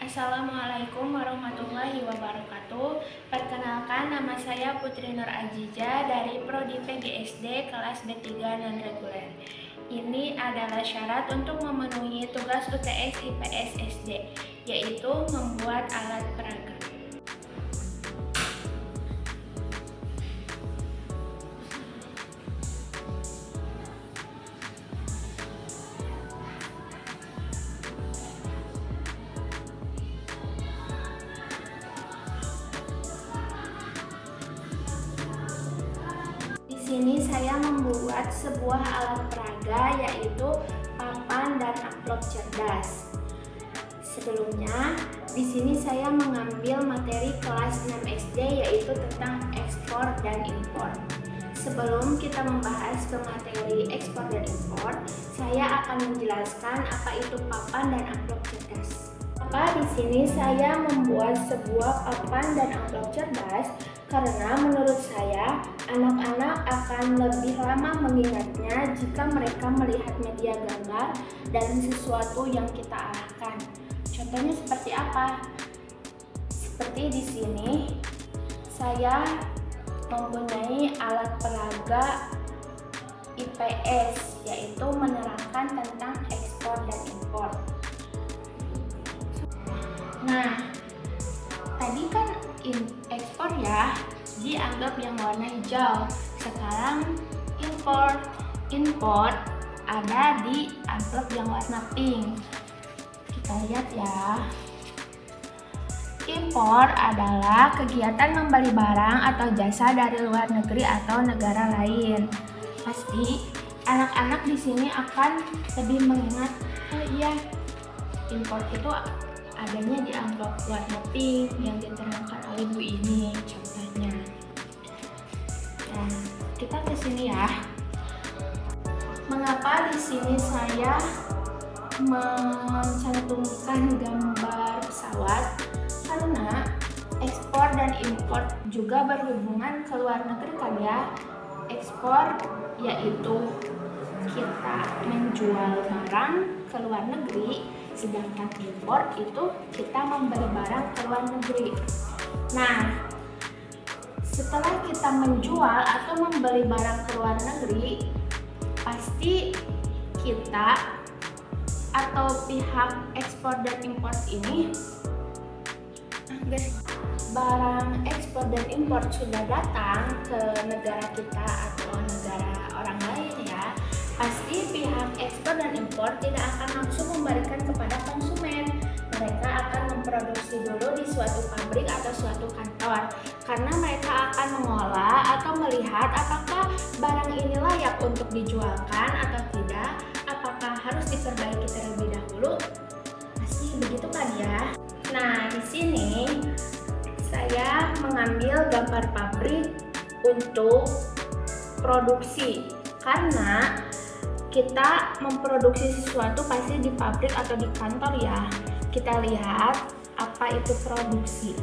Assalamualaikum warahmatullahi wabarakatuh. Perkenalkan, nama saya Putri Nur Aziza dari Prodi PGSD kelas B3 non-reguler. Ini adalah syarat untuk memenuhi tugas UTS IPS SD, yaitu membuat alat peraga. Di sini saya membuat sebuah alat peraga, yaitu papan dan amplop cerdas. Sebelumnya, di sini saya mengambil materi kelas 6 SD, yaitu tentang ekspor dan impor. Sebelum kita membahas ke materi ekspor dan impor, saya akan menjelaskan apa itu papan dan amplop cerdas. Di sini saya membuat sebuah papan dan amplop cerdas karena menurut saya anak-anak akan lebih lama mengingatnya jika mereka melihat media gambar dan sesuatu yang kita arahkan. Contohnya seperti apa? Seperti di sini saya mempunyai alat peraga IPS, yaitu menerangkan tentang ekspor dan impor. Nah, tadi kan ekspor ya dianggap yang warna hijau. Sekarang impor ada di amplop yang warna pink. Kita lihat ya. Impor adalah kegiatan membeli barang atau jasa dari luar negeri atau negara lain. Pasti anak-anak di sini akan lebih mengingat, oh iya, impor itu adanya di amplop warna pink yang diterangkan oleh Bu ini contohnya. Nah, kita ke sini ya. Mengapa di sini saya mencantumkan gambar pesawat? Karena ekspor dan impor juga berhubungan ke luar negeri kan ya. Ekspor yaitu kita menjual barang ke luar negeri, sedangkan impor itu kita membeli barang ke luar negeri. Nah, setelah kita menjual atau membeli barang ke luar negeri, pasti kita atau pihak ekspor dan impor ini barang ekspor dan impor sudah datang ke negara kita atau negara orang lain ya, pasti pihak ekspor dan impor tidak akan langsung memberikan kepada konsumen. Mereka akan memproduksi dulu di suatu pabrik atau suatu kantor, karena mereka akan mengolah atau melihat apakah barang ini layak untuk dijualkan atau tidak, apakah harus diperbaiki terlebih dahulu. Pasti begitu kan ya. Nah, di sini saya mengambil gambar pabrik untuk produksi, karena kita memproduksi sesuatu pasti di pabrik atau di kantor ya. Kita lihat apa itu produksi.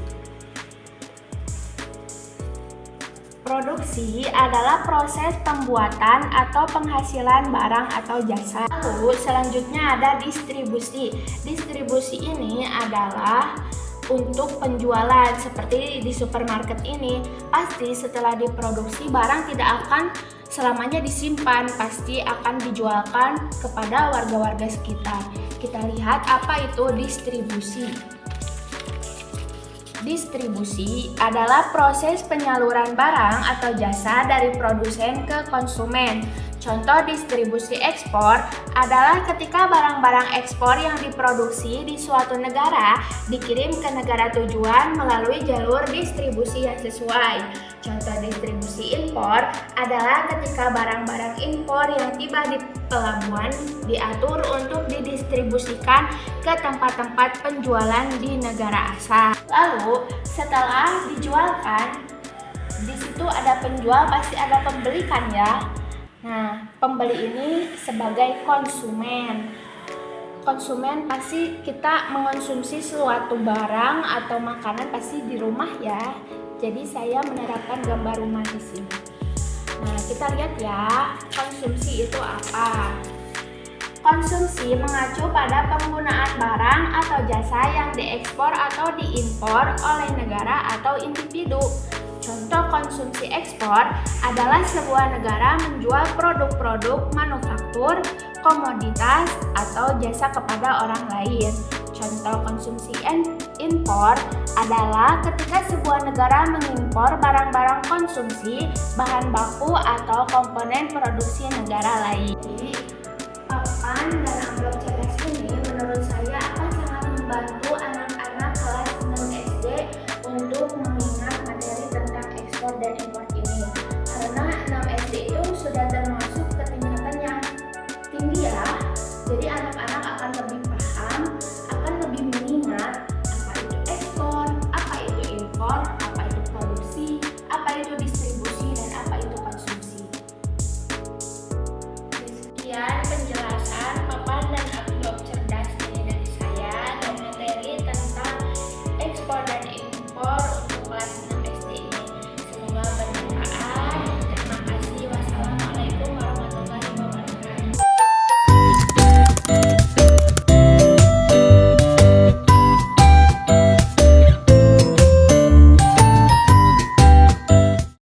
Produksi adalah proses pembuatan atau penghasilan barang atau jasa. Lalu selanjutnya ada distribusi. Distribusi ini adalah untuk penjualan, seperti di supermarket ini. Pasti setelah diproduksi barang tidak akan selamanya disimpan, pasti akan dijualkan kepada warga-warga sekitar. Kita lihat apa itu distribusi. Distribusi adalah proses penyaluran barang atau jasa dari produsen ke konsumen. Contoh distribusi ekspor adalah ketika barang-barang ekspor yang diproduksi di suatu negara dikirim ke negara tujuan melalui jalur distribusi yang sesuai. Contoh distribusi impor adalah ketika barang-barang impor yang tiba di pelabuhan diatur untuk didistribusikan ke tempat-tempat penjualan di negara asal. Lalu setelah dijualkan, di situ ada penjual, pasti ada pembeli kan ya. Nah, pembeli ini sebagai konsumen. konsumen pasti kita mengonsumsi suatu barang atau makanan pasti di rumah ya. Jadi saya menerapkan gambar rumah di sini. Nah, kita lihat ya, konsumsi itu apa? Konsumsi mengacu pada penggunaan barang atau jasa yang diekspor atau diimpor oleh negara atau individu. Contoh konsumsi ekspor adalah sebuah negara menjual produk-produk manufaktur, komoditas, atau jasa kepada orang lain. Contoh konsumsi impor adalah ketika sebuah negara mengimpor barang-barang konsumsi, bahan baku, atau komponen produksi negara lain. Papan dan